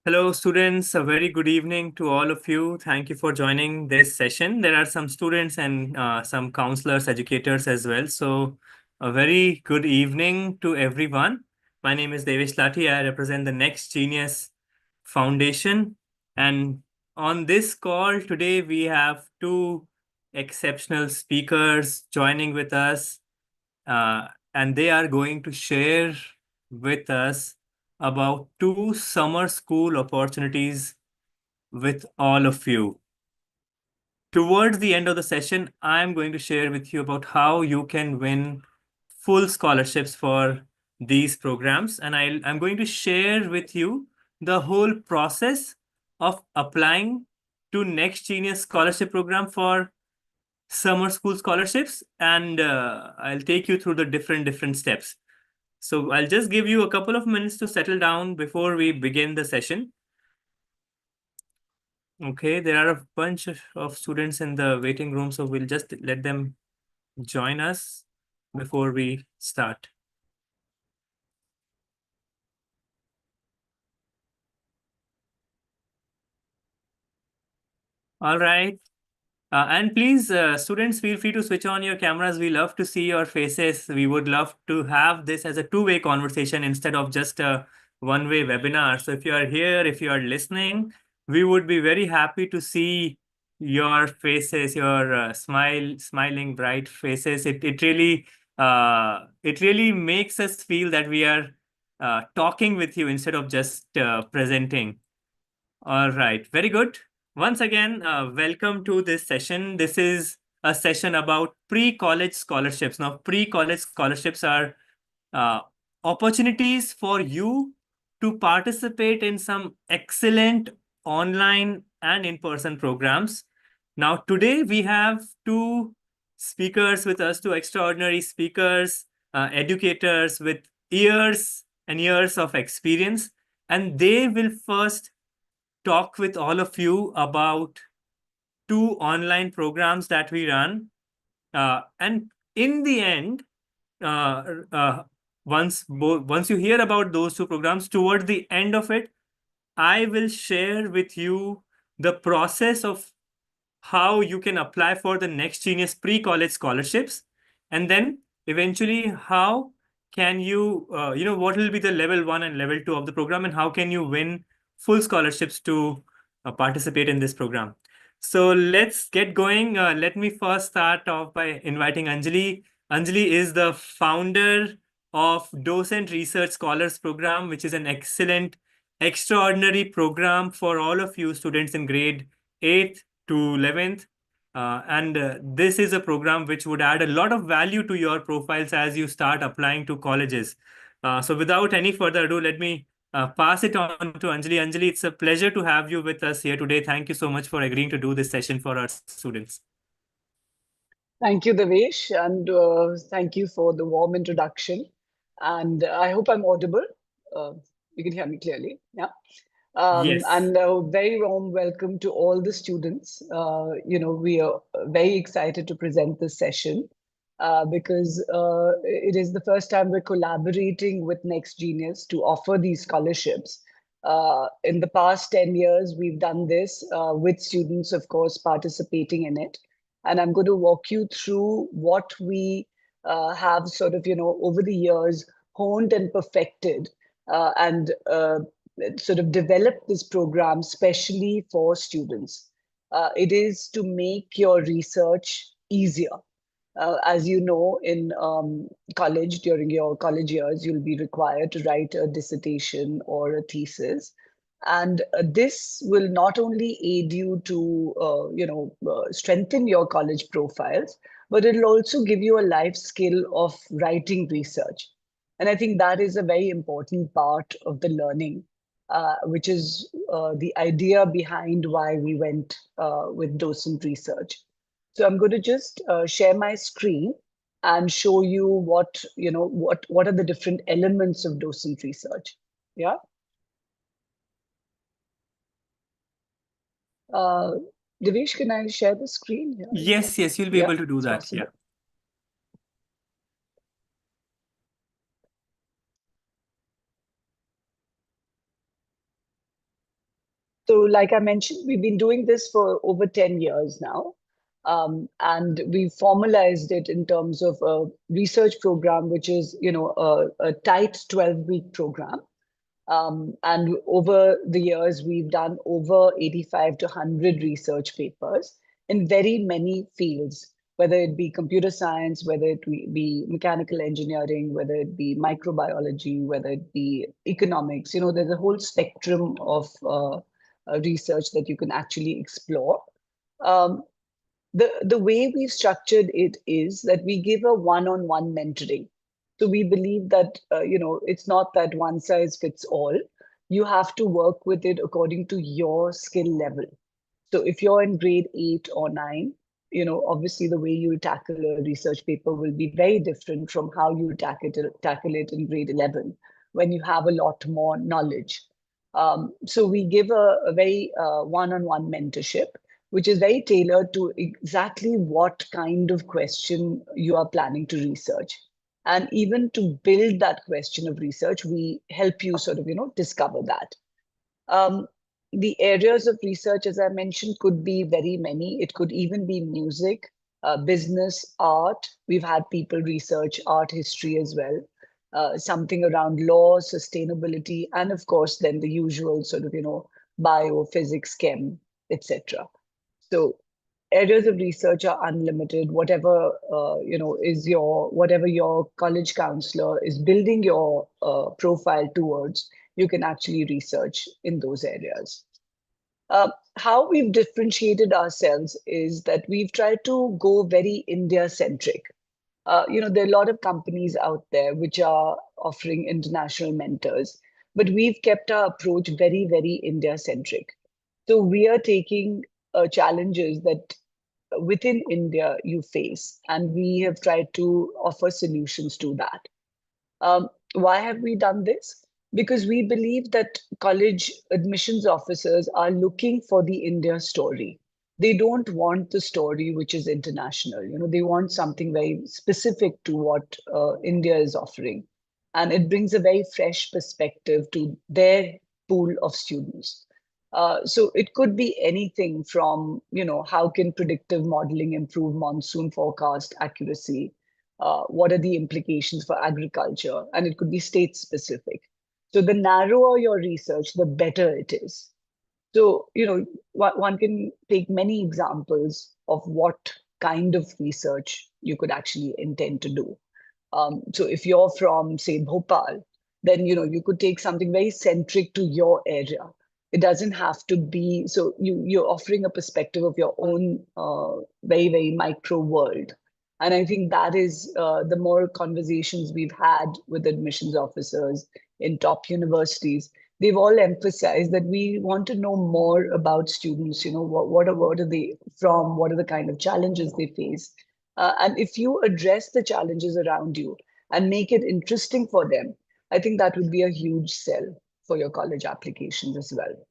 Hello, students. A very good evening to all of you. Thank you for joining this session. There are some students and some counselors, educators as well. So, a very good evening to everyone. My name is Devesh Lati. I represent the Next Genius Foundation. And on this call today, we have two exceptional speakers joining with us, and they are going to share with us about two summer school opportunities with all of you. Towards the end of the session, I'm going to share with you about how you can win full scholarships for these programs. And I'm going to share with you the whole process of applying to Next Genius Scholarship Program for summer school scholarships. And I'll take you through the different steps. So I'll just give you a couple of minutes to settle down before we begin the session. Okay, there are a bunch of students in the waiting room, so we'll just let them join us before we start. All right. And please, students, feel free to switch on your cameras. We love to see your faces. We would love to have this as a two-way conversation instead of just a one-way webinar. So if you are here, if you are listening, we would be very happy to see your faces, your smiling, bright faces. It really makes us feel that we are talking with you instead of just presenting. All right, very good. Once again, welcome to this session. This is a session about pre-college scholarships. Now, pre-college scholarships are uh, opportunities for you to participate in some excellent online and in-person programs. Now, today we have two speakers with us, two extraordinary speakers, educators with years and years of experience, and they will first talk with all of you about two online programs that we run. And in the end, uh, uh, once you hear about those two programs, toward the end of it, I will share with you the process of how you can apply for the Next Genius pre-college scholarships, and then eventually how can you, what will be the level 1 and level 2 of the program, and how can you win full scholarships to participate in this program. So let's get going. Let me first start off by inviting Anjali. Anjali is the founder of Docent Research Scholars Program, which is an excellent, extraordinary program for all of you students in grade 8th to 11th. And this is a program which would add a lot of value to your profiles as you start applying to colleges. So without any further ado, let me pass it on to Anjali. Anjali, it's a pleasure to have you with us here today. Thank you so much for agreeing to do this session for our students. Thank you, Devesh, and thank you for the warm introduction. And I hope I'm audible. Uh, you can hear me clearly. Yeah. Yes. And a very warm welcome to all the students. We are very excited to present this session because it is the first time we're collaborating with Next Genius to offer these scholarships. In the past 10 years, we've done this with students, of course, participating in it. And I'm going to walk you through what we have sort of, over the years honed and perfected and sort of developed this program specially for students. It is to make your research easier. As you know, in college, during your college years, you'll be required to write a dissertation or a thesis. And this will not only aid you to, strengthen your college profiles, but it'll also give you a life skill of writing research. And I think that is a very important part of the learning, which is the idea behind why we went with docent research. So I'm going to just share my screen and show you what are the different elements of docent research. Yeah. Uh, Devesh, can I share the screen? Yeah, is that, Yes, you'll be yeah, able to do it's that. possible. Yeah. So, like I mentioned, we've been doing this for over 10 years now. And we've formalized it in terms of a research program, which is, a tight 12-week program. And over the years, we've done over 85 to 100 research papers in very many fields, whether it be computer science, whether it be mechanical engineering, whether it be microbiology, whether it be economics. There's a whole spectrum of research that you can actually explore. Um, the way we've structured it is that we give a one-on-one mentoring. So we believe that it's not that one size fits all. You have to work with it according to your skill level. So if you're in grade 8 or 9, obviously the way you tackle a research paper will be very different from how you tackle it in grade 11 when you have a lot more knowledge. So we give a very one-on-one mentorship, which is very tailored to exactly what kind of question you are planning to research. And even to build that question of research, we help you sort of, discover that. Um, the areas of research, as I mentioned, could be very many. It could even be music, business, art. We've had people research art history as well, something around law, sustainability, and of course, then the usual sort of, bio, physics, chem, etc. So areas of research are unlimited. Whatever whatever your college counselor is building your profile towards, you can actually research in those areas. How we've differentiated ourselves is that we've tried to go very India centric. There are a lot of companies out there which are offering international mentors, but we've kept our approach very, very India centric. So we are taking challenges that within India you face, and we have tried to offer solutions to that. Why have we done this? Because we believe that college admissions officers are looking for the India story. They don't want the story which is international. They want something very specific to what India is offering. And it brings a very fresh perspective to their pool of students. So it could be anything from, how can predictive modeling improve monsoon forecast accuracy? What are the implications for agriculture? And it could be state specific. So the narrower your research, the better it is. So, one can take many examples of what kind of research you could actually intend to do. So if you're from, say, Bhopal, then you could take something very centric to your area. It doesn't have to be so you're offering a perspective of your own very, very micro world. And I think that is the more conversations we've had with admissions officers in top universities. They've all emphasized that we want to know more about students. What are they from? What are the kind of challenges they face? And if you address the challenges around you and make it interesting for them, I think that would be a huge sell for your college applications as well.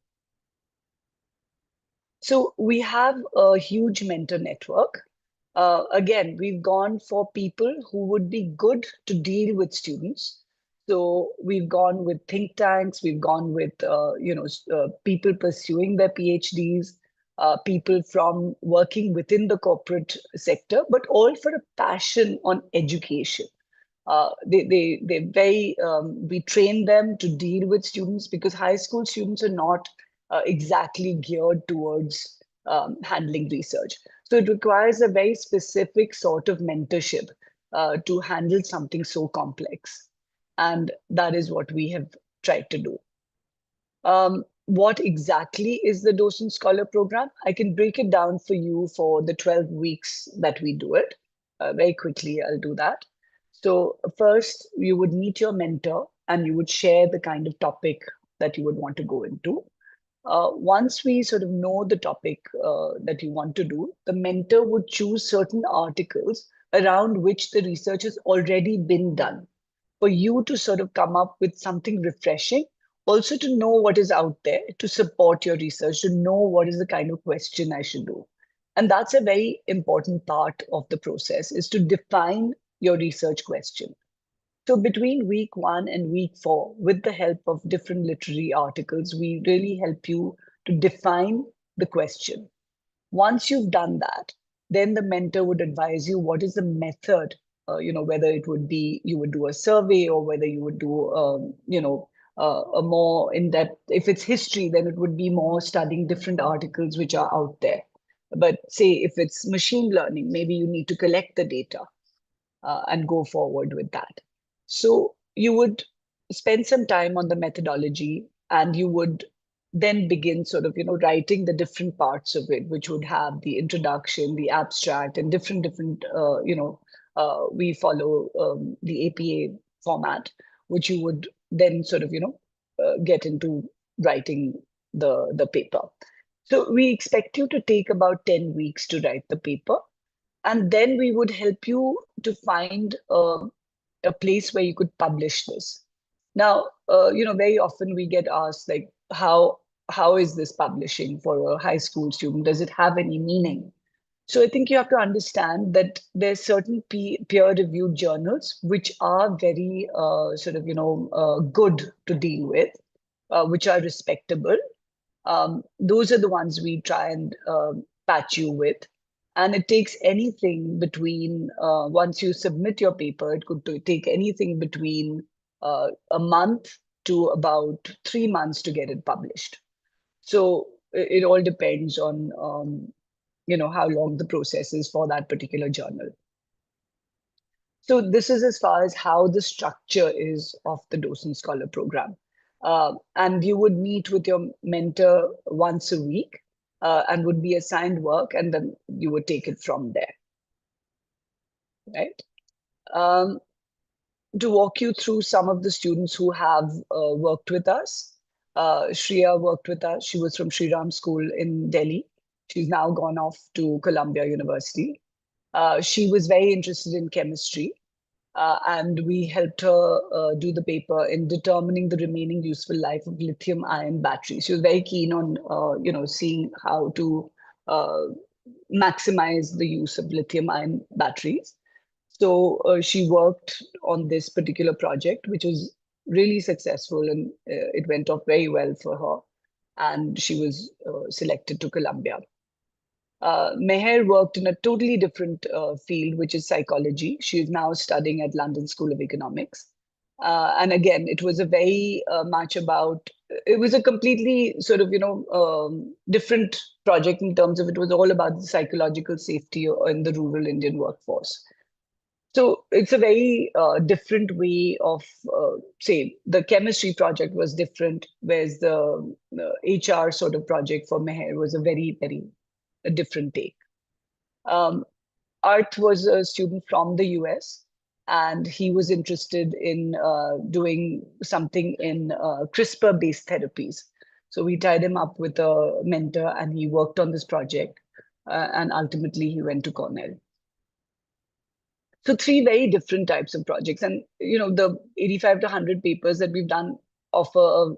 So we have a huge mentor network. Again, we've gone for people who would be good to deal with students. So we've gone with think tanks, we've gone with people pursuing their PhDs, people from working within the corporate sector, but all for a passion on education. They very we train them to deal with students because high school students are not exactly geared towards handling research. So it requires a very specific sort of mentorship to handle something so complex. And that is what we have tried to do. What exactly is the Docent Scholar Program? I can break it down for you for the 12 weeks that we do it. Very quickly, I'll do that. So first, you would meet your mentor and you would share the kind of topic that you would want to go into. Once we sort of know the topic that you want to do, the mentor would choose certain articles around which the research has already been done for you to sort of come up with something refreshing, also to know what is out there to support your research, to know what is the kind of question I should do. And that's a very important part of the process is to define your research question. So between week 1 and week 4, with the help of different literary articles, we really help you to define the question. Once you've done that, then the mentor would advise you what is the method, whether it would be you would do a survey or whether you would do, a more in-depth, if it's history, then it would be more studying different articles which are out there. But say if it's machine learning, maybe you need to collect the data and go forward with that. So you would spend some time on the methodology and you would then begin sort of, writing the different parts of it, which would have the introduction, the abstract, and different, we follow the APA format, which you would then sort of, get into writing the paper. So we expect you to take about 10 weeks to write the paper. And then we would help you to find a place where you could publish this. Now, very often we get asked, like, how is this publishing for a high school student? Does it have any meaning? So I think you have to understand that there's certain peer-reviewed journals which are very good to deal with, which are respectable. Those are the ones we try and patch you with. And it takes anything between, once you submit your paper, it could take anything between a month to about 3 months to get it published. So it all depends on, how long the process is for that particular journal. So this is as far as how the structure is of the Docent Scholar program. And you would meet with your mentor once a week and would be assigned work, and then you would take it from there, right? To walk you through some of the students who have worked with us, Shreya worked with us. She was from Shri Ram School in Delhi. She's now gone off to Columbia University. She was very interested in chemistry. And we helped her do the paper in determining the remaining useful life of lithium-ion batteries. She was very keen on, seeing how to maximize the use of lithium-ion batteries. So she worked on this particular project, which was really successful, and it went off very well for her. And she was selected to Columbia. Meher worked in a totally different field, which is psychology. She is now studying at London School of Economics. And again, it was a very much about, it was a completely sort of, different project in terms of it was all about the psychological safety in the rural Indian workforce. So it's a very different way of, say, the chemistry project was different, whereas the HR sort of project for Meher was a very, very a different take. Art was a student from the US, and he was interested in doing something in CRISPR-based therapies. So we tied him up with a mentor, and he worked on this project, and ultimately he went to Cornell. So 3 very different types of projects, and the 85 to 100 papers that we've done offer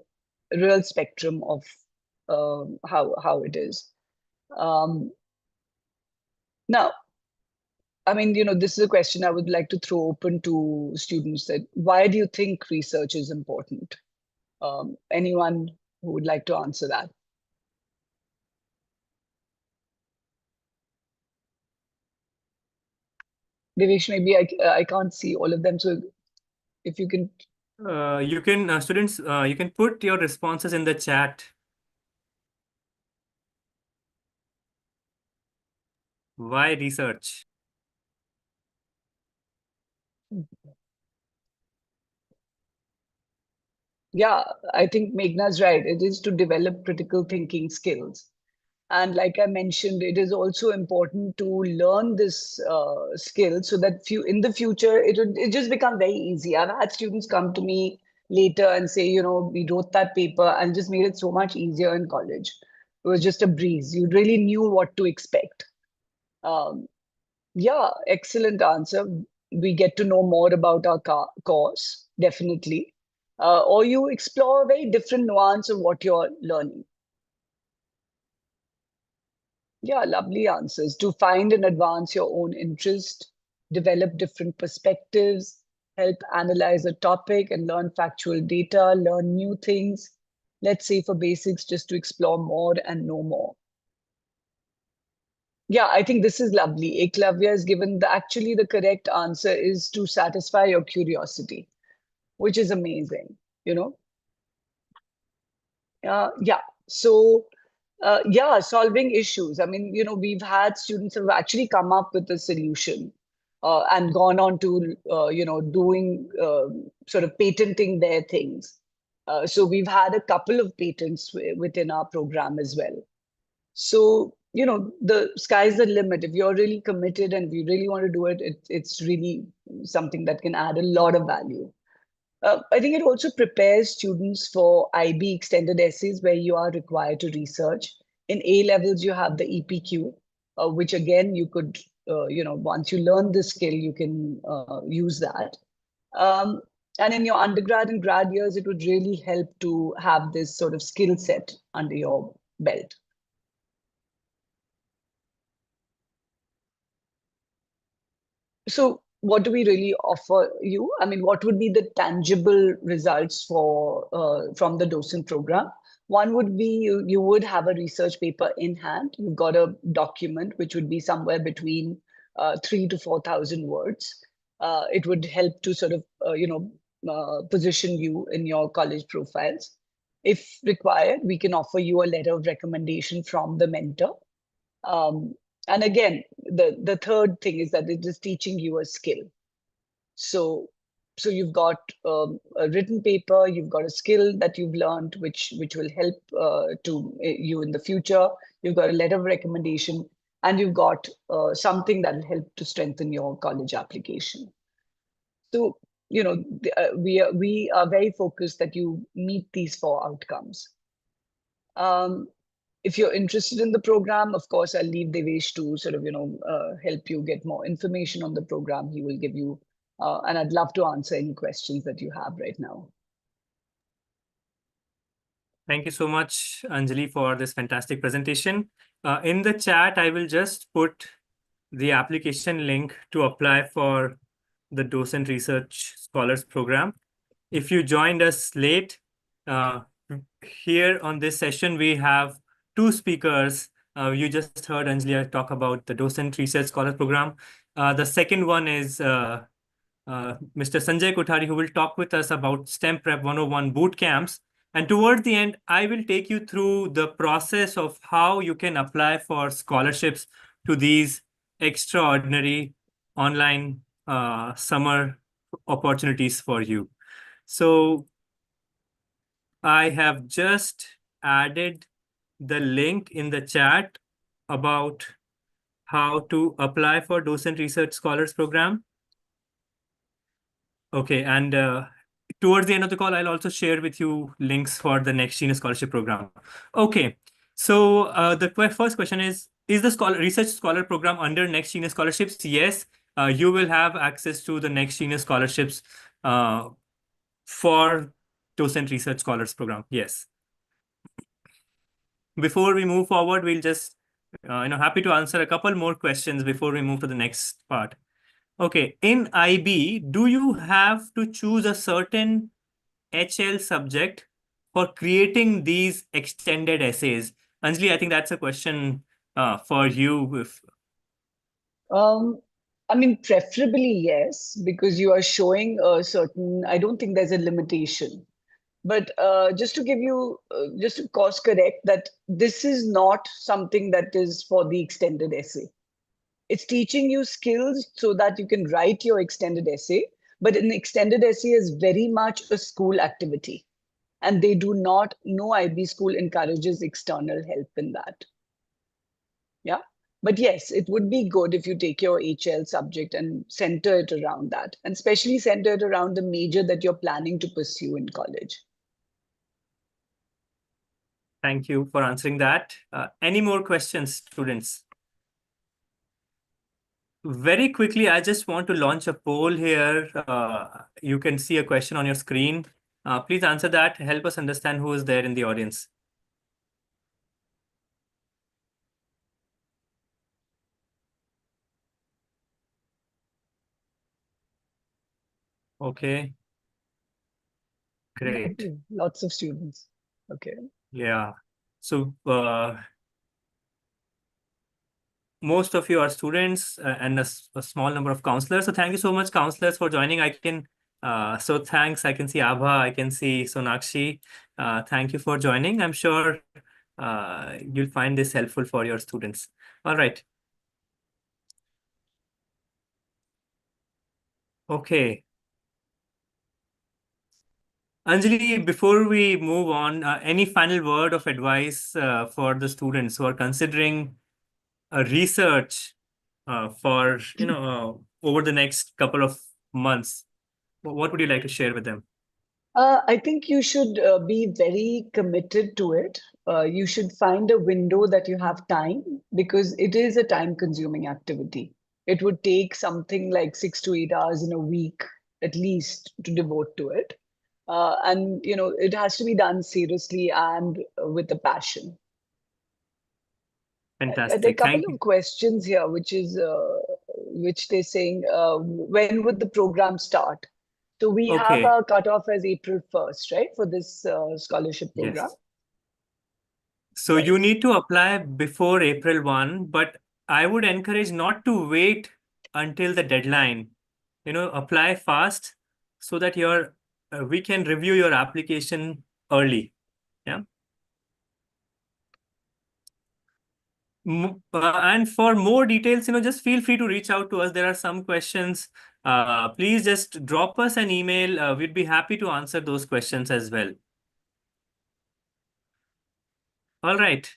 a real spectrum of how it is. Now, I mean, this is a question I would like to throw open to students, that why do you think research is important? Anyone who would like to answer that? Devesh, maybe I can't see all of them. So if you can. You can, students, you can put your responses in the chat. Why research? Yeah, I think Meghna's right. It is to develop critical thinking skills. And like I mentioned, it is also important to learn this skill so that in the future, it just become very easy. I've had students come to me later and say, we wrote that paper and just made it so much easier in college. It was just a breeze. You really knew what to expect. Yeah, excellent answer. We get to know more about our course, definitely. Or you explore a very different nuance of what you're learning. Yeah, lovely answers. To find and advance your own interest, develop different perspectives, help analyze a topic and learn factual data, learn new things. let's say for basics, just to explore more and know more. Yeah, I think this is lovely. Eklavya has given actually the correct answer is to satisfy your curiosity, which is amazing, you know. Yeah. So, yeah, solving issues. I mean, we've had students who have actually come up with a solution and gone on to, doing sort of patenting their things. So we've had a couple of patents within our program as well. So, the sky's the limit. If you're really committed and if you really want to do it, it's really something that can add a lot of value. I think it also prepares students for IB extended essays where you are required to research. In A levels, you have the EPQ, which again, you could, once you learn the skill, you can use that. Um, and in your undergrad and grad years, it would really help to have this sort of skill set under your belt. So what do we really offer you? I mean, what would be the tangible results for from the docent program? One would be you would have a research paper in hand. You've got a document which would be somewhere between 3 to 4,000 words. It would help to sort of position you in your college profiles. If required, we can offer you a letter of recommendation from the mentor. um, and again, the third thing is that it is teaching you a skill. So you've got a written paper, you've got a skill that you've learned, which will help to you in the future. You've got a letter of recommendation, and you've got something that will help to strengthen your college application. So we are very focused that you meet these four outcomes. Um, if you're interested in the program, of course, I'll leave Devesh to sort of, help you get more information on the program. He will give you, and I'd love to answer any questions that you have right now. Thank you so much, Anjali, for this fantastic presentation. In the chat, I will just put the application link to apply for the Docent Research Scholars Program. If you joined us late, uh, here on this session, we have two speakers. You just heard Anjali talk about the Docent Research Scholars Program. The second one is Mr. Sanjay Kothari, who will talk with us about StemPrep 101 boot camps. And towards the end, I will take you through the process of how you can apply for scholarships to these extraordinary online summer opportunities for you. So I have just added the link in the chat about how to apply for Docent Research Scholars Program. Okay, and towards the end of the call, I'll also share with you links for the Next Genius Scholarship Program. Okay, so the first question is the Research Scholar Program under Next Genius Scholarships? Yes, you will have access to the Next Genius Scholarships for Docent Research Scholars Program. Yes. Before we move forward, we'll just, happy to answer a couple more questions before we move to the next part. Okay, in IB, do you have to choose a certain HL subject for creating these extended essays? Anjali, I think that's a question for you. Um, I mean, preferably yes, because you are showing a certain. I don't think there's a limitation. But just to give you, just to course correct that this is not something that is for the extended essay. It's teaching you skills so that you can write your extended essay. But an extended essay is very much a school activity. And they do not, no IB school encourages external help in that. Yeah. But yes, it would be good if you take your HL subject and center it around that, and especially center it around the major that you're planning to pursue in college. Thank you for answering that. Any more questions, students? Very quickly, I just want to launch a poll here. You can see a question on your screen. Please answer that. Help us understand who is there in the audience. Okay, great. Lots of students. Okay. Yeah. So most of you are students and a small number of counselors. So thank you so much, counselors, for joining. I can so thanks. I can see Abha. I can see Sonakshi. Thank you for joining. I'm sure you'll find this helpful for your students. All right. Okay. Anjali, before we move on, any final word of advice for the students who are considering research for over the next couple of months? What would you like to share with them? I think you should be very committed to it. You should find a window that you have time because it is a time consuming activity. It would take something like 6 to 8 hours in a week at least to devote to it. And, it has to be done seriously and with a passion. There are a Fantastic. couple Thank you. of questions here, which they're saying, when would the program start? So we have Okay. a cutoff as April 1st, right, for this scholarship program, Yes. So right? you need to apply before April 1, but I would encourage not to wait until the deadline. Apply fast so that we can review your application early. Yeah. And for more details, just feel free to reach out to us. There are some questions. Please just drop us an email. We'd be happy to answer those questions as well. All right.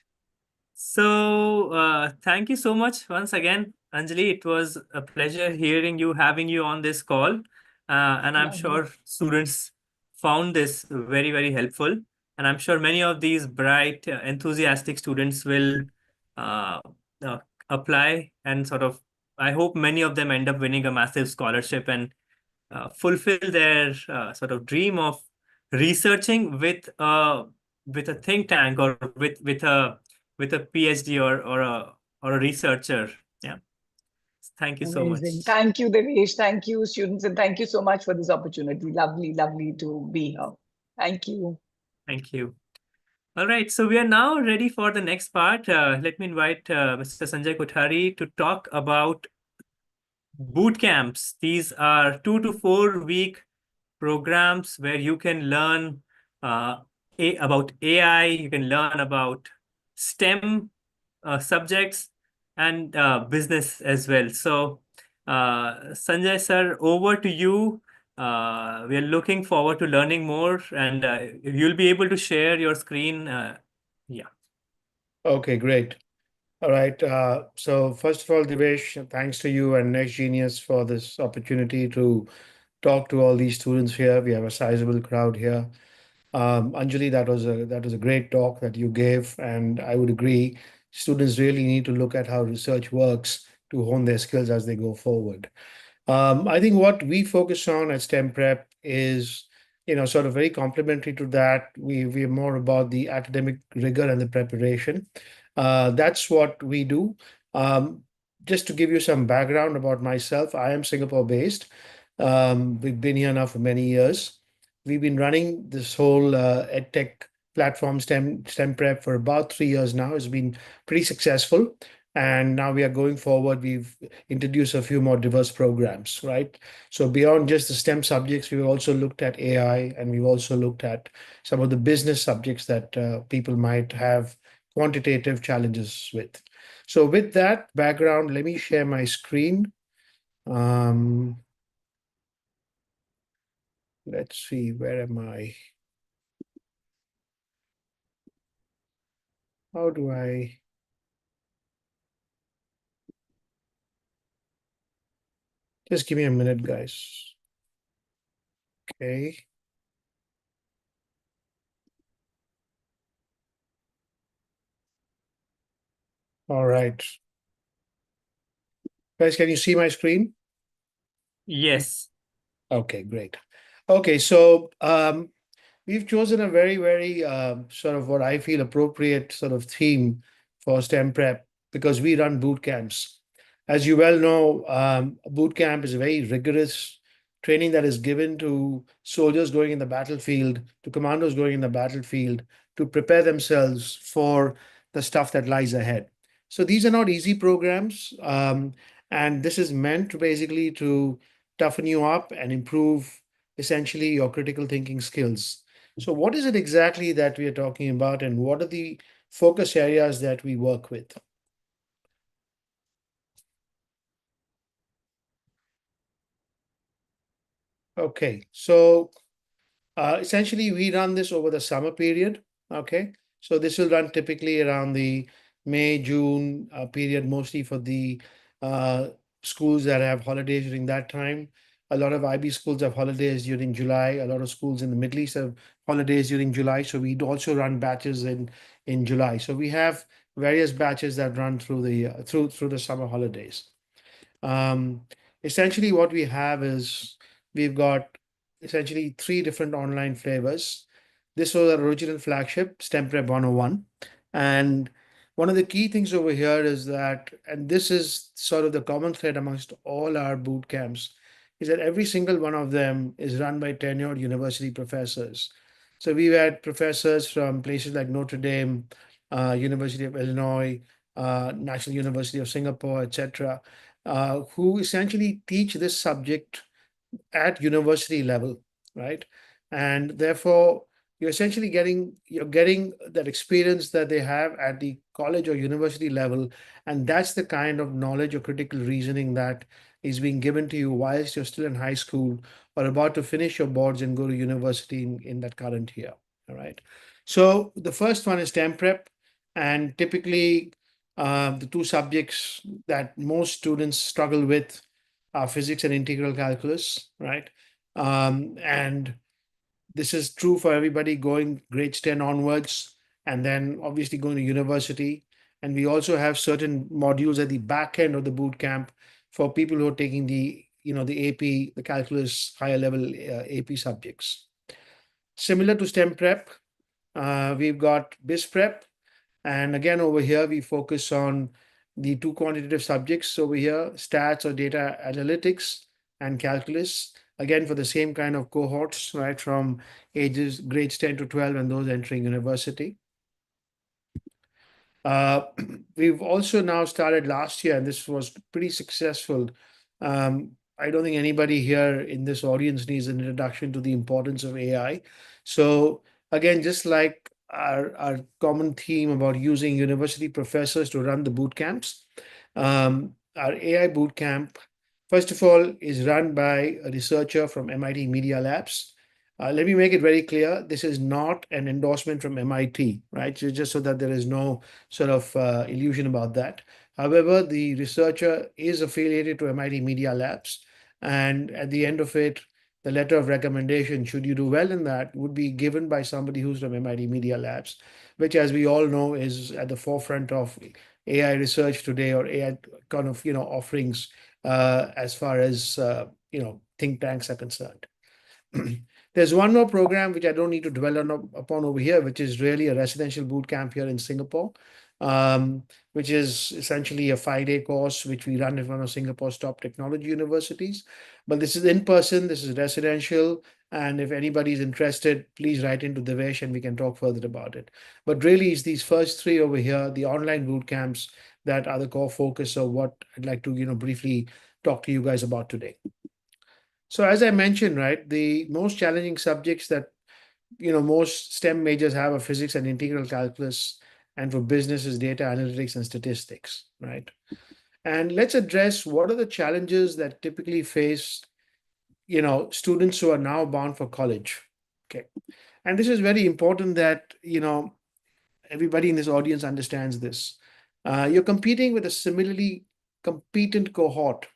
So, thank you so much once again, Anjali. It was a pleasure having you on this call. And I'm Lovely. sure students found this very, very helpful. And I'm sure many of these bright, enthusiastic students will uh, uh, apply and I hope many of them end up winning a massive scholarship and fulfill their dream of researching with a think tank or with a PhD or a researcher. Yeah. Thank you so Amazing. much. Thank you, Devesh. Thank you, students, and thank you so much for this opportunity. Lovely, lovely to be here. Thank you. Thank you. All right, so we are now ready for the next part. Let me invite Mr. Sanjay Kothari to talk about boot camps. These are 2 to 4 week programs where you can learn uh, about AI, you can learn about STEM subjects and business as well. So, Sanjay sir, over to you. We are looking forward to learning more, and you'll be able to share your screen. Yeah, Okay, great. All right. So first of all, Divesh, thanks to you and Next Genius for this opportunity to talk to all these students here. We have a sizable crowd here. Anjali, that was a great talk that you gave, and I would agree. Students really need to look at how research works to hone their skills as they go forward. I think what we focus on at StemPrep is, sort of very complementary to that. We're more about the academic rigor and the preparation. That's what we do. Um, just to give you some background about myself, I am Singapore based. We've been here now for many years. We've been running this whole EdTech platform, StemPrep, for about 3 years now. It's been pretty successful. And now we are going forward. We've introduce a few more diverse programs, right? So beyond just the STEM subjects, we've also looked at AI and we've also looked at some of the business subjects that people might have quantitative challenges with. So with that background, let me share my screen. Um, let's see, where am I? How do I? Just give me a minute, guys. Okay. All right. Guys, can you see my screen? yes, Okay, great. Okay, so we've chosen a very, very sort of what I feel appropriate sort of theme for STEM prep because we run boot camps. As you well know, a boot camp is a very rigorous training that is given to soldiers going in the battlefield, to commandos going in the battlefield to prepare themselves for the stuff that lies ahead. So these are not easy programs, and this is meant basically to toughen you up and improve essentially your critical thinking skills. So, what is it exactly that we are talking about, and what are the focus areas that we work with? Okay, so essentially, we run this over the summer period. Okay, so this will run typically around the May, June period, mostly for the uh, schools that have holidays during that time. A lot of IB schools have holidays during July. A lot of schools in the Middle East have holidays during July. So we also run batches in July. So we have various batches that run through the through the summer holidays. Um, Essentially, what we have is we've got essentially three different online flavors. This was our original flagship, StemPrep 101. And one of the key things over here is that, and this is sort of the common thread amongst all our boot camps, is that every single one of them is run by tenured university professors. So we've had professors from places like Notre Dame, University of Illinois, National University of Singapore, etc., who essentially teach this subject at university level, right? And therefore, you're getting that experience that they have at the college or university level, and that's the kind of knowledge or critical reasoning that is being given to you whilst you're still in high school or about to finish your boards and go to university in that current year. All right. So the first one is STEM prep, and typically the two subjects that most students struggle with physics and integral calculus, right? And this is true for everybody going grades 10 onwards, and then obviously going to university. And we also have certain modules at the back end of the boot camp for people who are taking the AP, the calculus higher level AP subjects. Similar to STEM prep, we've got BIS prep, and again, over here, we focus on the two quantitative subjects over here, stats or data analytics and calculus. Again, for the same kind of cohorts, right, from ages grades 10 to 12 and those entering university. Uh, we've also now started last year, and this was pretty successful. I don't think anybody here in this audience needs an introduction to the importance of AI. So again, just like our common theme about using university professors to run the boot camps, our AI boot camp, first of all, is run by a researcher from MIT Media Labs. Let me make it very clear, this is not an endorsement from MIT, right? So just so that there is no sort of illusion about that. However, the researcher is affiliated to MIT Media Labs, and at the end of it, the letter of recommendation, should you do well in that, would be given by somebody who's from MIT Media Labs, which, as we all know, is at the forefront of AI research today, or AI kind of offerings as far as think tanks are concerned. There's one more program which I don't need to dwell upon over here, which is really a residential boot camp here in Singapore, which is essentially a 5-day course which we run in one of Singapore's top technology universities. But this is in person, this is residential, and if anybody is interested, please write into Devesh and we can talk further about it. But really, it's these first three over here, the online boot camps, that are the core focus of what I'd like to briefly talk to you guys about today. So as I mentioned, right, the most challenging subjects that most STEM majors have are physics and integral calculus, and for business is data analytics and statistics, right? And let's address what are the challenges that typically face students who are now bound for college. Okay. And this is very important that everybody in this audience understands this. You're competing with a similarly competent cohort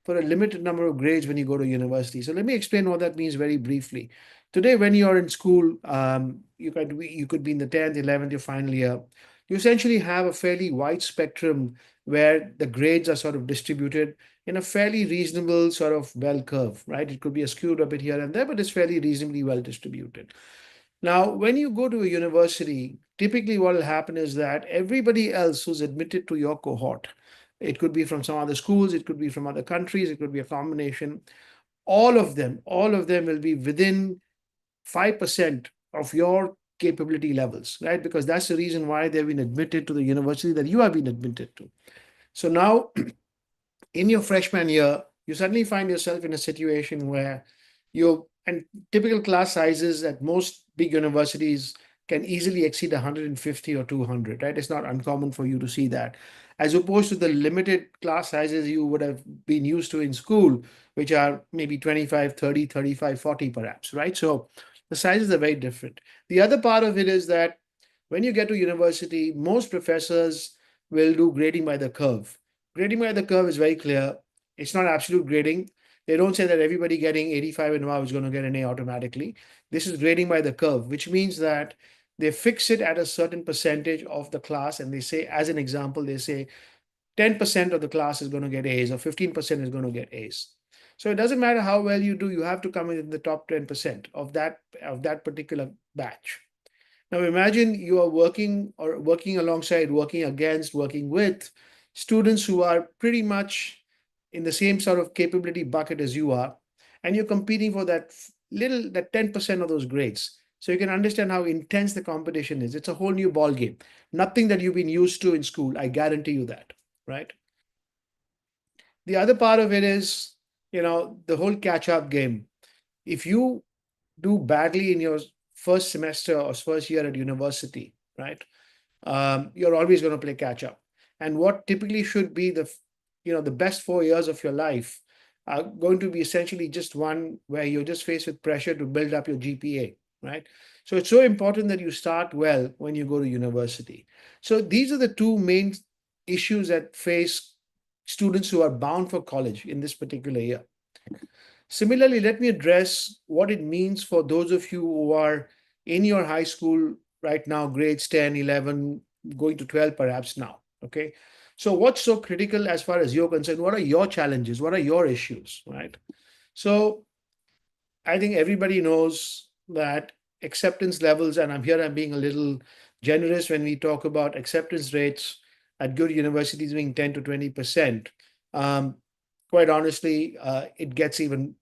for a limited number of grades when you go to university. So let me explain what that means very briefly. Today, when you're in school, you could be in the 10th, 11th, your final year. You essentially have a fairly wide spectrum where the grades are sort of distributed in a fairly reasonable sort of bell curve, right? It could be skewed a bit here and there, but it's fairly reasonably well distributed. Now, when you go to a university, typically what will happen is that everybody else who's admitted to your cohort, it could be from some other schools, it could be from other countries, it could be a combination. All of them will be within 5% of your capability levels, right? Because that's the reason why they've been admitted to the university that you have been admitted to. So now, in your freshman year, you suddenly find yourself in a situation where and typical class sizes at most big universities can easily exceed 150 or 200, right? It's not uncommon for you to see that, as opposed to the limited class sizes you would have been used to in school, which are maybe 25, 30, 35, 40 perhaps, right? So the sizes are very different. The other part of it is that when you get to university, most professors will do grading by the curve. Grading by the curve is very clear. It's not absolute grading. They don't say that everybody getting 85 and above is going to get an A automatically. This is grading by the curve, which means that they fix it at a certain percentage of the class. And they say, as an example, they say 10% of the class is going to get A's or 15% is going to get A's. So it doesn't matter how well you do, you have to come in the top 10% of that particular batch. Now imagine you are working alongside, working against, working with students who are pretty much in the same sort of capability bucket as you are, and you're competing for that 10% of those grades. So you can understand how intense the competition is. It's a whole new ball game. Nothing that you've been used to in school. I guarantee you that, right? The other part of it is, the whole catch-up game. If you do badly in your first semester or first year at university, right? You're always going to play catch up. And what typically should be the best 4 years of your life are going to be essentially just one where you're just faced with pressure to build up your GPA, right? So it's so important that you start well when you go to university. So these are the two main issues that face students who are bound for college in this particular year. Similarly, let me address what it means for those of you who are in your high school right now, grades 10, 11, going to 12 perhaps now. Okay. So, what's so critical as far as you're concerned? What are your challenges? What are your issues? Right. So, I think everybody knows that acceptance levels, and I'm being a little generous when we talk about acceptance rates at good universities being 10 to 20%. Um, Quite honestly, it gets even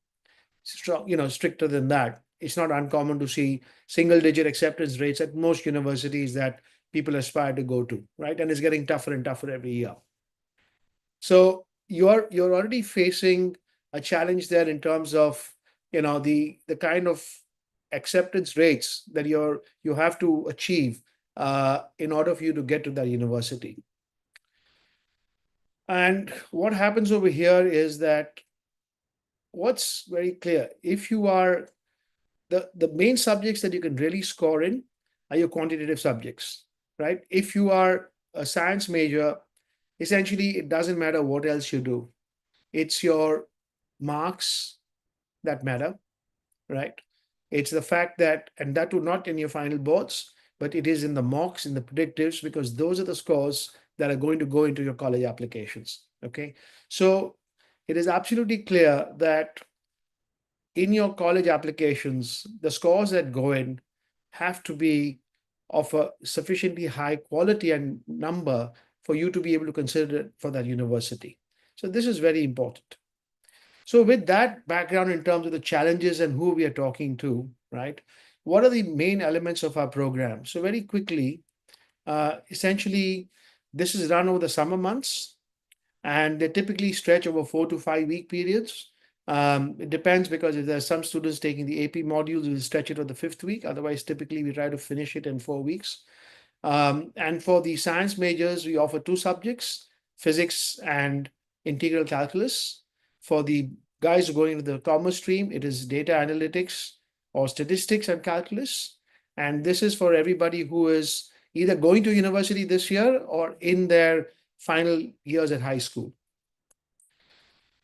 stricter than that. It's not uncommon to see single digit acceptance rates at most universities that people aspire to go to, right? And it's getting tougher and tougher every year. So you're already facing a challenge there in terms of the kind of acceptance rates that you have to achieve in order for you to get to that university. And what happens over here is that what's very clear, if you are the main subjects that you can really score in are your quantitative subjects, right? If you are a science major, essentially it doesn't matter what else you do. It's your marks that matter, right? It's the fact that, and that would not in your final boards, but it is in the mocks, in the predictives, because those are the scores that are going to go into your college applications. Okay. So it is absolutely clear that in your college applications, the scores that go in have to be of a sufficiently high quality and number for you to be able to consider it for that university. So this is very important. So with that background in terms of the challenges and who we are talking to, right? What are the main elements of our program? So very quickly, essentially, this is run over the summer months, and they typically stretch over 4 to 5 week periods. It depends, because if there's some students taking the AP modules, we'll stretch it to the fifth week. Otherwise, typically we try to finish it in 4 weeks. And for the science majors, we offer two subjects, physics and integral calculus. For the guys who are going into the commerce stream, it is data analytics or statistics and calculus. And this is for everybody who is either going to university this year or in their final years at high school.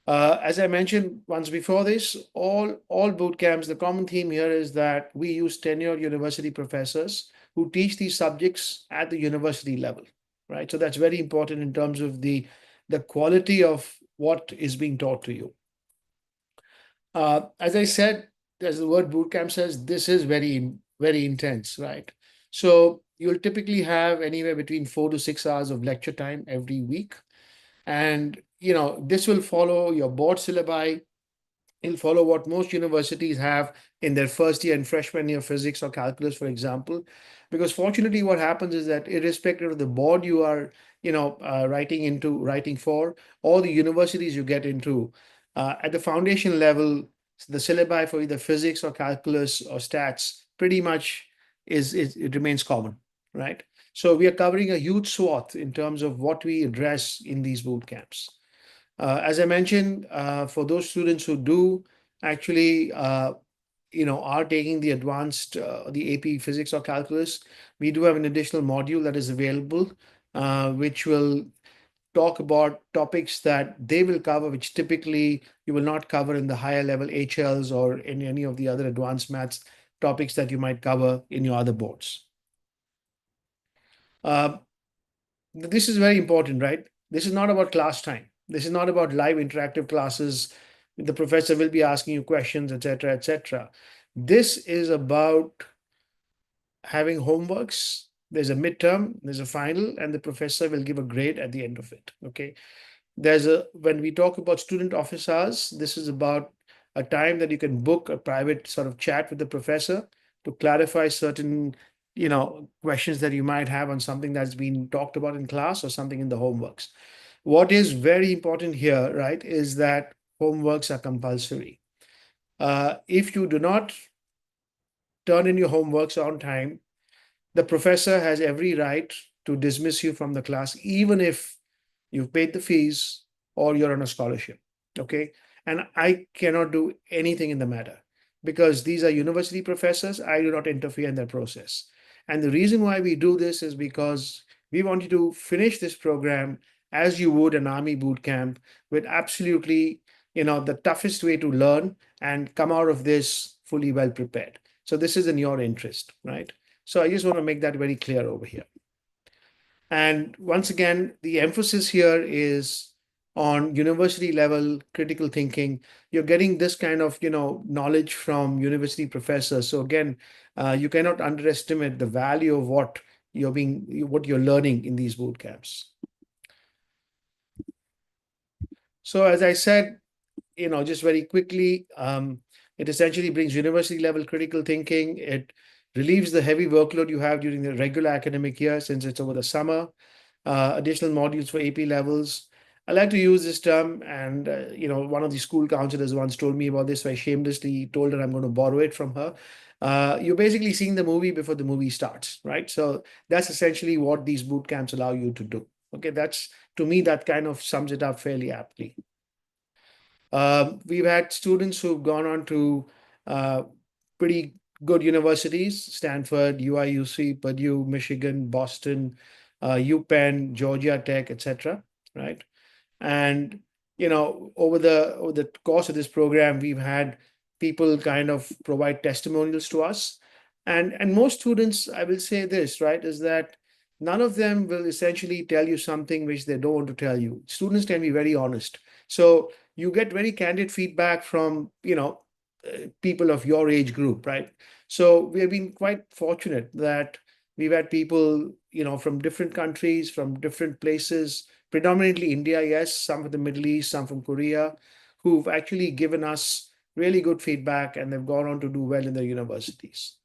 As I mentioned once before this, all boot camps, the common theme here is that we use tenured university professors who teach these subjects at the university level, right? So that's very important in terms of the quality of what is being taught to you. As I said, as the word bootcamp says, this is very, very intense, right? So you'll typically have anywhere between 4 to 6 hours of lecture time every week. And this will follow your board syllabi. He'll follow what most universities have in their first year and freshman year physics or calculus, for example. Because fortunately, what happens is that irrespective of the board you are, writing for, or the universities you get into, at the foundation level, the syllabi for either physics or calculus or stats pretty much it remains common, right? So we are covering a huge swath in terms of what we address in these boot camps. As I mentioned, for those students who do actually, are taking the advanced, the AP physics or calculus, we do have an additional module that is available, which will talk about topics that they will cover, which typically you will not cover in the higher level HLs or in any of the other advanced maths topics that you might cover in your other boards. Uh, this is very important, right? This is not about class time. This is not about live interactive classes. The professor will be asking you questions, etc., etc. This is about having homeworks. There's a midterm, there's a final, and the professor will give a grade at the end of it. Okay. When we talk about student office hours, this is about a time that you can book a private sort of chat with the professor to clarify certain, questions that you might have on something that's been talked about in class or something in the homeworks. What is very important here, right, is that homeworks are compulsory. If you do not turn in your homeworks on time, the professor has every right to dismiss you from the class, even if you've paid the fees or you're on a scholarship. Okay. And I cannot do anything in the matter because these are university professors. I do not interfere in their process. And the reason why we do this is because we want you to finish this program as you would an army boot camp with absolutely, the toughest way to learn and come out of this fully well prepared. So this is in your interest, right? So I just want to make that very clear over here. And once again, the emphasis here is on university level critical thinking. You're getting this kind of, knowledge from university professors. So again, you cannot underestimate the value of what you're learning in these boot camps. So as I said, just very quickly, it essentially brings university level critical thinking. It relieves the heavy workload you have during the regular academic year since it's over the summer. Additional modules for AP levels. I like to use this term, and one of the school counselors once told me about this, so I shamelessly told her I'm going to borrow it from her. You're basically seeing the movie before the movie starts, right? So that's essentially what these boot camps allow you to do. Okay, that's to me that kind of sums it up fairly aptly. We've had students who've gone on to pretty good universities: Stanford, UIUC, Purdue, Michigan, Boston, UPenn, Georgia Tech, etc. Right? And over the course of this program, we've had people kind of provide testimonials to us, and most students, I will say this, right, is that none of them will essentially tell you something which they don't want to tell you. Students can be very honest, so you get very candid feedback from people of your age group, right? So we have been quite fortunate that we've had people from different countries, from different places, predominantly India, yes, some from the Middle East, some from Korea, who've actually given us really good feedback, and they've gone on to do well in their universities.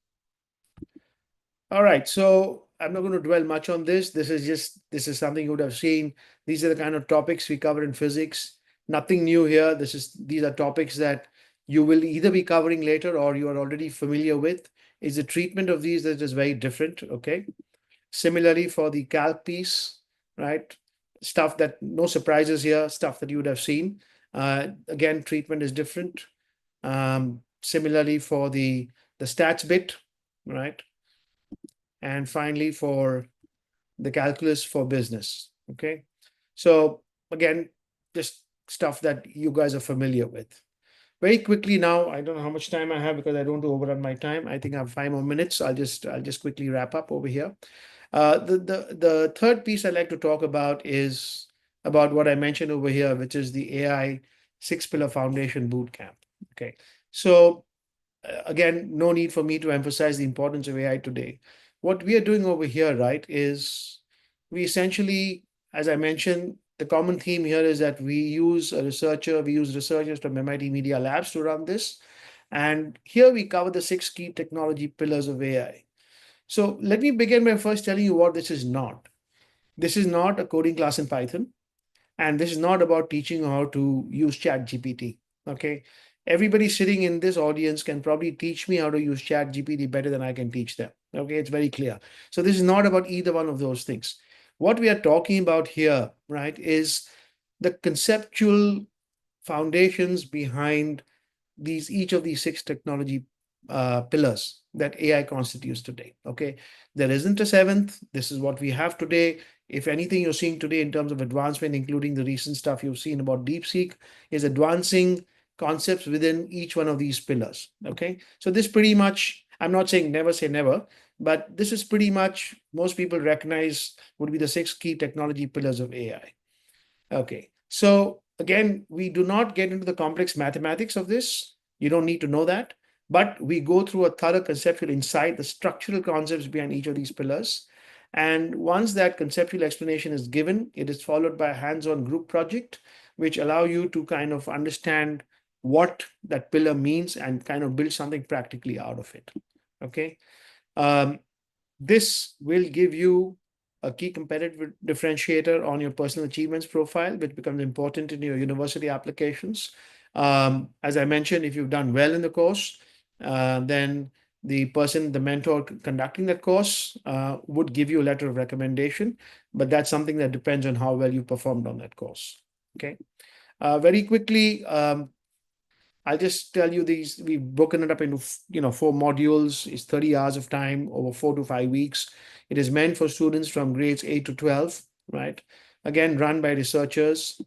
All right, so I'm not going to dwell much on this. This is something you would have seen. These are the kind of topics we cover in physics. Nothing new here. These are topics that you will either be covering later or you are already familiar with. Is the treatment of these that is very different, okay? Similarly for the calc piece, right? Stuff that no surprises here, stuff that you would have seen. Again, treatment is different. Similarly for the stats bit, right? And finally for the calculus for business. Okay. So again, just stuff that you guys are familiar with. Very quickly now, I don't know how much time I have because I don't want to overrun my time. I think I have 5 more minutes. I'll just quickly wrap up over here. The third piece I'd like to talk about is about what I mentioned over here, which is the AI 6-pillar foundation bootcamp. Okay. So again, no need for me to emphasize the importance of AI today. What we are doing over here, right, is we essentially, as I mentioned, the common theme here is that we use researchers from MIT Media Labs to run this. And here we cover the 6 key technology pillars of AI. So let me begin by first telling you what this is not. This is not a coding class in Python, and this is not about teaching you how to use Chat GPT. Okay. Everybody sitting in this audience can probably teach me how to use Chat GPT better than I can teach them. Okay, it's very clear. So this is not about either one of those things. What we are talking about here, right, is the conceptual foundations behind each of these 6 technology pillars that AI constitutes today. Okay, there isn't a seventh. This is what we have today. If anything you're seeing today in terms of advancement, including the recent stuff you've seen about DeepSeek, is advancing concepts within each one of these pillars. Okay, so this pretty much, I'm not saying never say never, but this is pretty much most people recognize would be the 6 key technology pillars of AI. Okay, so again, we do not get into the complex mathematics of this. You don't need to know that, but we go through a thorough conceptual insight, the structural concepts behind each of these pillars. And once that conceptual explanation is given, it is followed by a hands-on group project, which allow you to kind of understand what that pillar means and kind of build something practically out of it. Okay. Um, this will give you a key competitive differentiator on your personal achievements profile, which becomes important in your university applications. As I mentioned, if you've done well in the course, then the mentor conducting that course would give you a letter of recommendation, but that's something that depends on how well you performed on that course. Okay. Very quickly, I'll just tell you these. We've broken it up into 4 modules. It's 30 hours of time over 4 to 5 weeks. It is meant for students from grades 8 to 12, right? Again, run by researchers.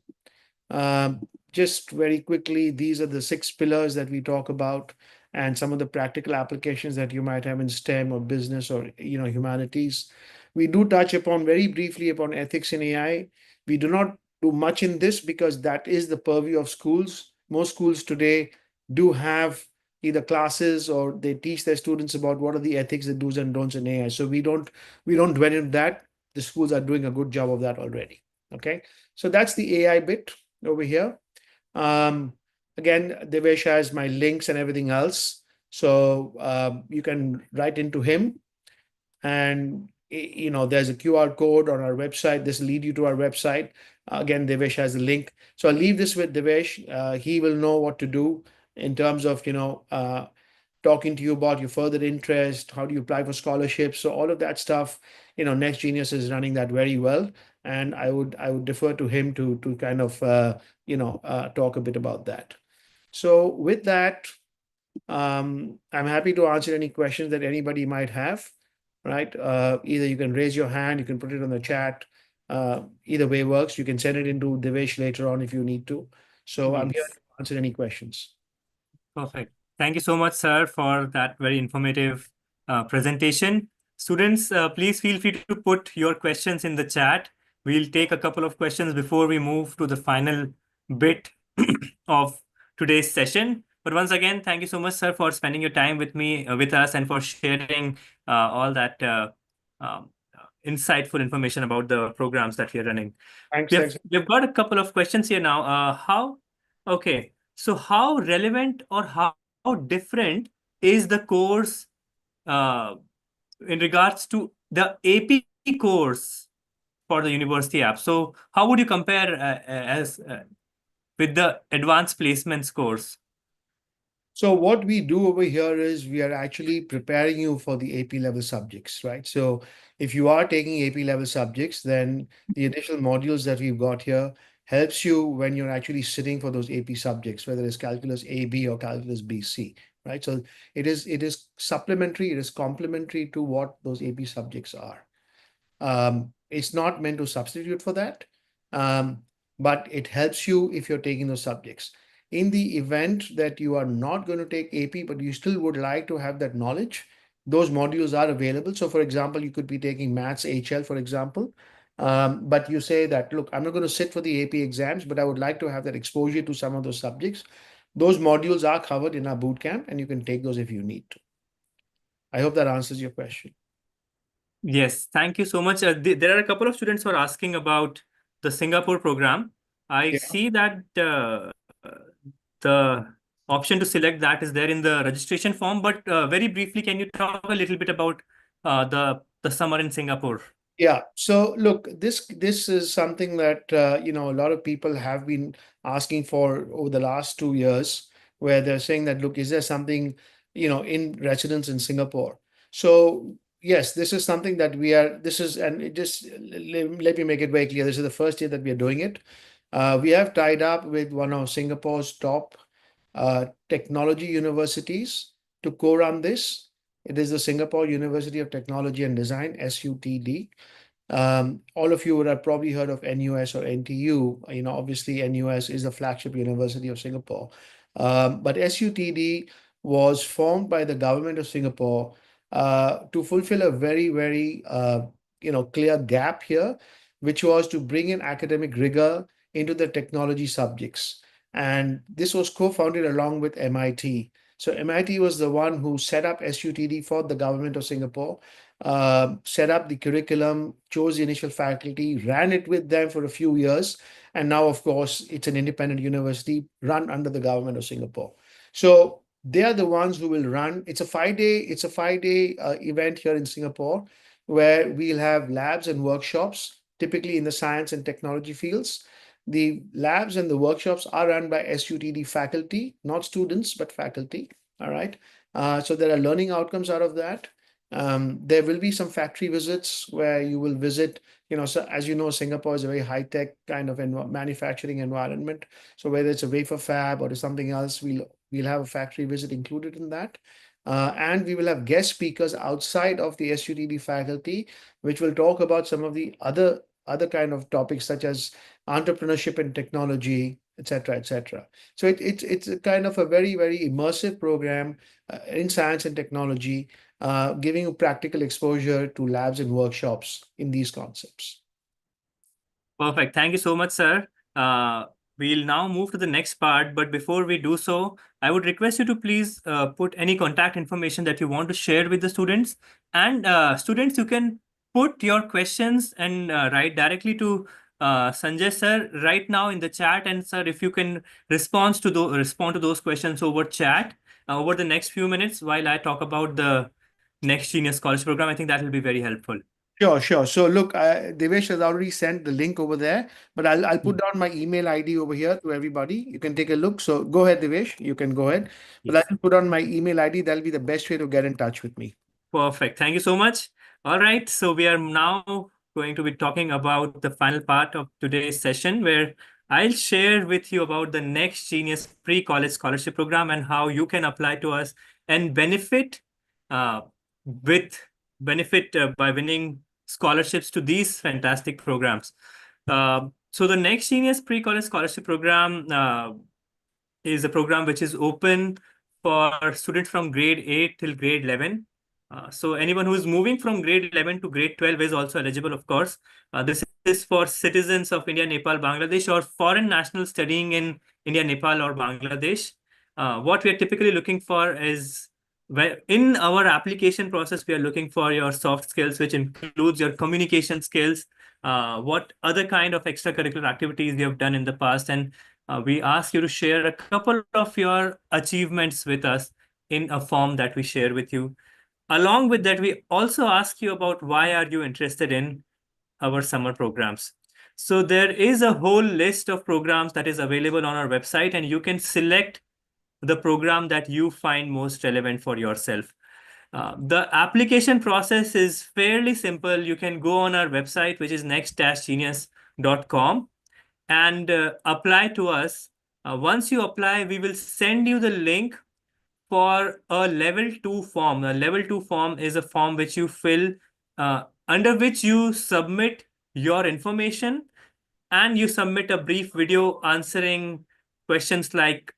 Just very quickly, these are the 6 pillars that we talk about, and some of the practical applications that you might have in STEM or business or humanities. We do touch upon very briefly upon ethics in AI. We do not do much in this because that is the purview of schools. Most schools today do have either classes or they teach their students about what are the ethics, the do's and don'ts in AI. So we don't dwell into that. The schools are doing a good job of that already. Okay, so that's the AI bit over here. Again, Devesh has my links and everything else, so you can write into him, and there's a QR code on our website. This will lead you to our website. Again, Devesh has a link. So I'll leave this with Devesh. He will know what to do in terms of talking to you about your further interest. How do you apply for scholarships? So all of that stuff, Next Genius is running that very well, and I would defer to him to kind of talk a bit about that. So with that, I'm happy to answer any questions that anybody might have, right? Either you can raise your hand, you can put it on the chat. Either way works. You can send it into Devesh later on if you need to. So I'm here Yes. to answer any questions. Perfect. Thank you so much, sir, for that very informative presentation. Students, please feel free to put your questions in the chat. We'll take a couple of questions before we move to the final bit of today's session. But once again, thank you so much, sir, for spending your time with us, and for sharing all that insightful information about the programs that we are running. Thanks. We've got a couple of questions here now. Okay, so how relevant or how different is the course uh, in regards to the AP course for the university app? So how would you compare as with the advanced placements course? So what we do over here is we are actually preparing you for the AP level subjects, right? So if you are taking AP level subjects, then the additional modules that we've got here helps you when you're actually sitting for those AP subjects, whether it's calculus AB or calculus BC, right? So it is supplementary, it is complementary to what those AP subjects are. It's not meant to substitute for that, but it helps you if you're taking those subjects. In the event that you are not going to take AP, but you still would like to have that knowledge, those modules are available. So, for example, you could be taking Maths HL, for example, but you say that, look, I'm not going to sit for the AP exams, but I would like to have that exposure to some of those subjects. Those modules are covered in our bootcamp, and you can take those if you need to. I hope that answers your question. Yes, thank you so much. There are a couple of students who are asking about the Singapore program, I Yeah. see that the option to select that is there in the registration form. But very briefly, can you talk a little bit about the summer in Singapore? Yeah. So look, this is something that a lot of people have been asking for over the last 2 years, where they're saying that, look, is there something, in residence in Singapore? So yes, this is something that we are. This is, and it just let me make it very clear. This is the first year that we are doing it. We have tied up with one of Singapore's top technology universities to co-run this. It is the Singapore University of Technology and Design, SUTD. All of you would have probably heard of NUS or NTU. Obviously, NUS is the flagship university of Singapore. But SUTD was formed by the government of Singapore to fulfill a very, very clear gap here, which was to bring in academic rigor into the technology subjects. And this was co-founded along with MIT. So MIT was the one who set up SUTD for the government of Singapore, set up the curriculum, chose the initial faculty, ran it with them for a few years, and now, of course, it's an independent university run under the government of Singapore. So they are the ones who will run. It's a 5-day event here in Singapore, where we'll have labs and workshops, typically in the science and technology fields. The labs and the workshops are run by SUTD faculty, not students, but faculty. All right. So there are learning outcomes out of that. There will be some factory visits where you will visit, so as you know, Singapore is a very high-tech kind of manufacturing environment. So whether it's a wafer fab or something else, we'll have a factory visit included in that. And we will have guest speakers outside of the SUTD faculty, which will talk about some of the other kind of topics, such as entrepreneurship and technology, etc., etc. So it's a kind of a very, very immersive program in science and technology, giving you practical exposure to labs and workshops in these concepts. Perfect. Thank you so much, sir. Uh, we'll now move to the next part. But before we do so, I would request you to please put any contact information that you want to share with the students. And students, you can put your questions and write directly to Sanjay sir right now in the chat. And sir, if you can respond to those questions over chat over the next few minutes while I talk about the Next Genius College program, I think that will be very helpful. Sure, sure. So look, Devesh has already sent the link over there, but I'll put down my email ID over here to everybody. You can take a look. So go ahead, Devesh. You can go ahead. But Yes. I'll put on my email ID. That'll be the best way to get in touch with me. Perfect. Thank you so much. All right. So we are now going to be talking about the final part of today's session, where I'll share with you about the Next Genius Pre-College Scholarship Program and how you can apply to us and uh, with benefit by winning scholarships to these fantastic programs. So the Next Genius Pre-College Scholarship Program is a program which is open for students from grade 8 till grade 11. So anyone who is moving from grade 11 to grade 12 is also eligible, of course. This is for citizens of India, Nepal, Bangladesh, or foreign nationals studying in India, Nepal, or Bangladesh. What we are typically looking for is, in our application process, we are looking for your soft skills, which includes your communication skills, what other kind of extracurricular activities you have done in the past, and we ask you to share a couple of your achievements with us in a form that we share with you. Along with that, we also ask you about why are you interested in our summer programs. So there is a whole list of programs that is available on our website, and you can select the program that you find most relevant for yourself. The application process is fairly simple. You can go on our website, which is next-genius.com, and apply to us. Once you apply, we will send you the link for a level 2 form. A level 2 form is a form which you fill, under which you submit your information and you submit a brief video answering questions like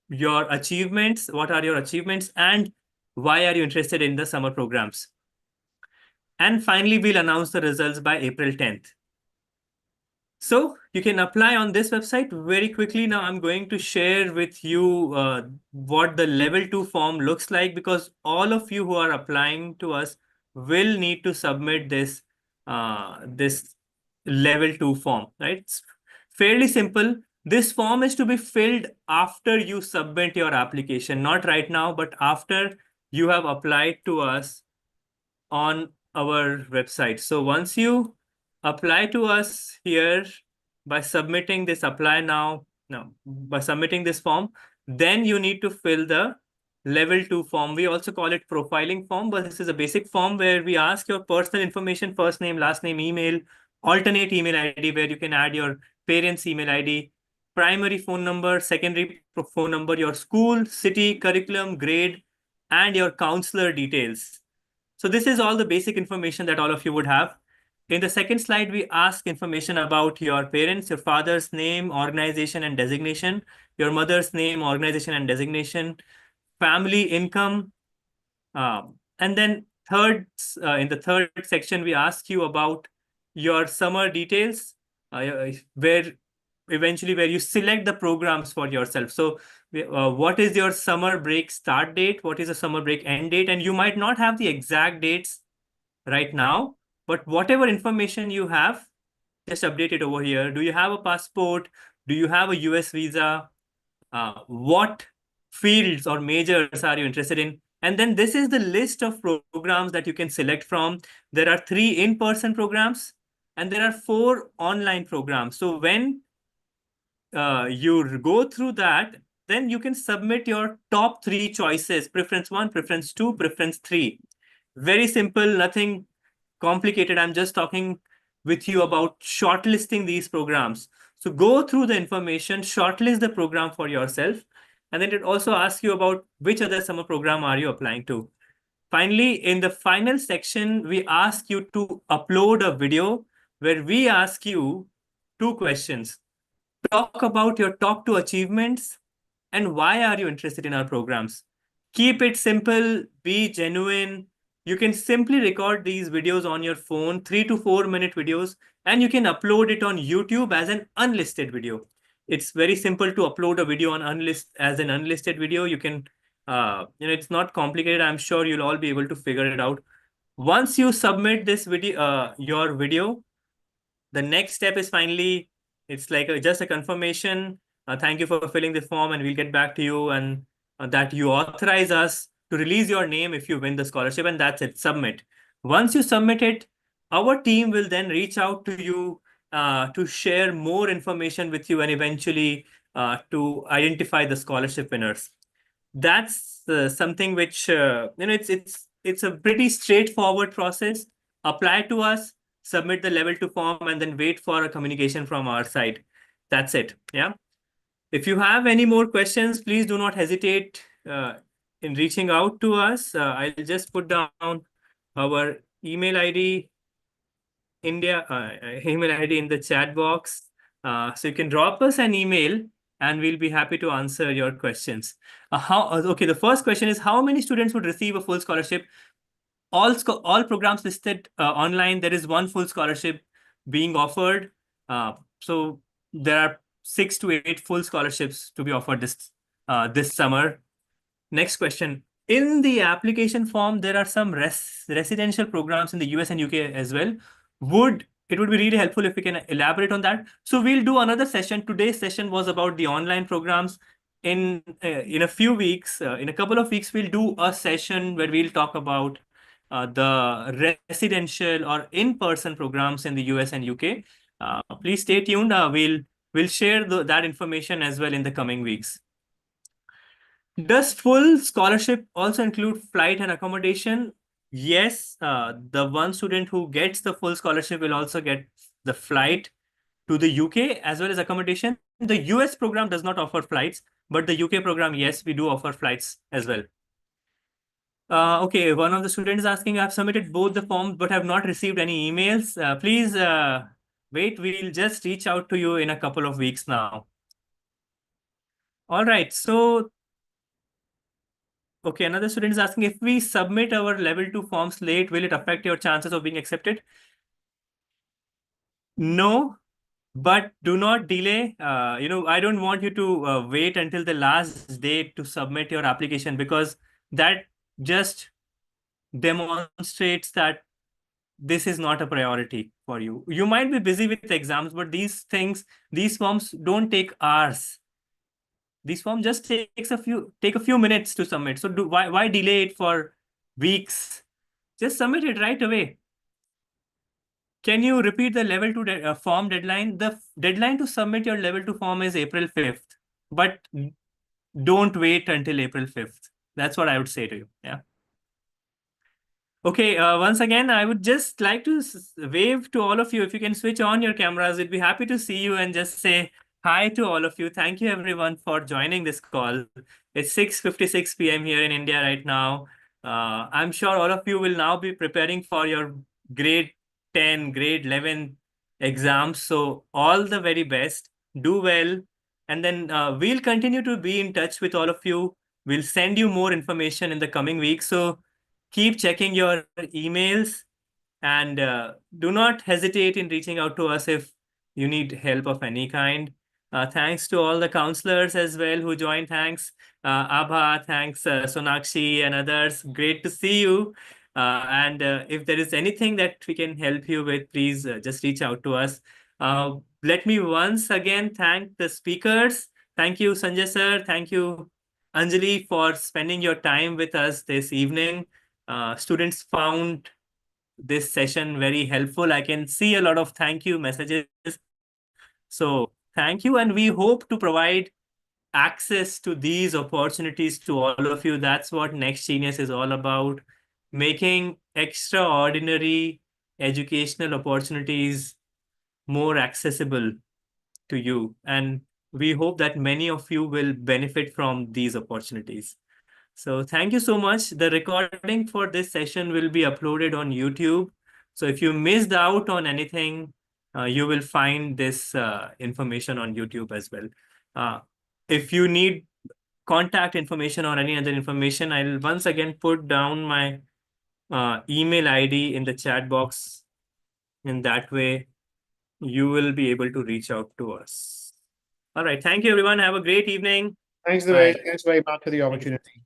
your achievements, what are your achievements, and why are you interested in the summer programs. And finally, we'll announce the results by April 10th. So you can apply on this website very quickly. Now I'm going to share with you what the level 2 form looks like, because all of you who are applying to us will need to submit this level 2 form, right? It's fairly simple. This form is to be filled after you submit your application, not right now, but after you have applied to us on our website. So once you apply to us here by submitting this apply now, no, by submitting this form, then you need to fill the level 2 form. We also call it profiling form, but this is a basic form where we ask your personal information, first name, last name, email, alternate email ID where you can add your parents' email ID, primary phone number, secondary phone number, your school, city, curriculum, grade, and your counselor details. So this is all the basic information that all of you would have. In the second slide, we ask information about your parents, your father's name, organization, and designation, your mother's name, organization, and designation, family income. And then in the third section, we ask you about your summer details, where where you select the programs for yourself. So what is your summer break start date? What is the summer break end date? And you might not have the exact dates right now, but whatever information you have, just update it over here. Do you have a passport? Do you have a US visa? What fields or majors are you interested in? And then this is the list of programs that you can select from. There are 3 in-person programs and there are 4 online programs. So when you go through that, then you can submit your top 3 choices: preference 1, preference 2, preference 3. Very simple, nothing complicated. I'm just talking with you about shortlisting these programs. So go through the information, shortlist the program for yourself, and then it also asks you about which other summer program are you applying to. Finally, in the final section, we ask you to upload a video where we ask you 2 questions. Talk about your top 2 achievements and why are you interested in our programs. Keep it simple, be genuine. You can simply record these videos on your phone, 3 to 4 minute videos, and you can upload it on YouTube as an unlisted video. It's very simple to upload a video on as an unlisted video. You can, it's not complicated. I'm sure you'll all be able to figure it out. Once you submit this video, your video, the next step is finally, it's like just a confirmation. Thank you for filling the form, and we'll get back to you, and that you authorize us to release your name if you win the scholarship, and that's it. Submit. Once you submit it, our team will then reach out to you to share more information with you and eventually to identify the scholarship winners. That's something which it's a pretty straightforward process. Apply to us, submit the level 2 form, and then wait for a communication from our side. That's it. Yeah. If you have any more questions, please do not hesitate in reaching out to us. I'll just put down our email ID, email ID in the chat box. So you can drop us an email and we'll be happy to answer your questions. Okay, the first question is, how many students would receive a full scholarship? All programs listed online, there is one full scholarship being offered. So there are 6 to 8 full scholarships to be offered this summer. Next question. In the application form, there are some residential programs in the US and UK as well. It would be really helpful if we can elaborate on that. So we'll do another session. Today's session was about the online programs. In a few weeks, in a couple of weeks, we'll do a session where we'll talk about the residential or in-person programs in the US and UK. Please stay tuned. We'll share that information as well in the coming weeks. Does full scholarship also include flight and accommodation? Yes, the one student who gets the full scholarship will also get the flight to the UK as well as accommodation. The US program does not offer flights, but the UK program, yes, we do offer flights as well. Okay, one of the students is asking, I've submitted both the forms but have not received any emails. Please wait, we'll just reach out to you in a couple of weeks now. All right, so okay, another student is asking, if we submit our level 2 forms late, will it affect your chances of being accepted? No, but do not delay. I don't want you to wait until the last day to submit your application, because that just demonstrates that this is not a priority for you. You might be busy with exams, but these forms don't take hours. These form just take a few minutes to submit. So why delay it for weeks? Just submit it right away. Can you repeat the level 2 form deadline? The deadline to submit your level 2 form is April 5th, but don't wait until April 5th. That's what I would say to you. Yeah. Okay, once again, I would just like to wave to all of you. If you can switch on your cameras, we'd be happy to see you and just say hi to all of you. Thank you, everyone, for joining this call. It's 6:56 p.m. here in India right now. I'm sure all of you will now be preparing for your grade 10, grade 11 exams. So all the very best. Do well. And then we'll continue to be in touch with all of you. We'll send you more information in the coming weeks. So keep checking your emails and do not hesitate in reaching out to us if you need help of any kind. Thanks to all the counselors as well who joined. Thanks, Abha. Thanks, Sonakshi and others. Great to see you. And if there is anything that we can help you with, please just reach out to us. Let me once again thank the speakers. Thank you, Sanjay sir. Thank you, Anjali, for spending your time with us this evening. Students found this session very helpful. I can see a lot of thank you messages. So thank you. And we hope to provide access to these opportunities to all of you. That's what Next Genius is all about, making extraordinary educational opportunities more accessible to you. And we hope that many of you will benefit from these opportunities. So thank you so much. The recording for this session will be uploaded on YouTube. So if you missed out on anything, you will find this information on YouTube as well. If you need contact information or any other information, I'll once again put down my email ID in the chat box. In that way, you will be able to reach out to us. All right. Thank you, everyone. Have a great evening. Thanks, Bye. Devesh. Thanks very much for the opportunity.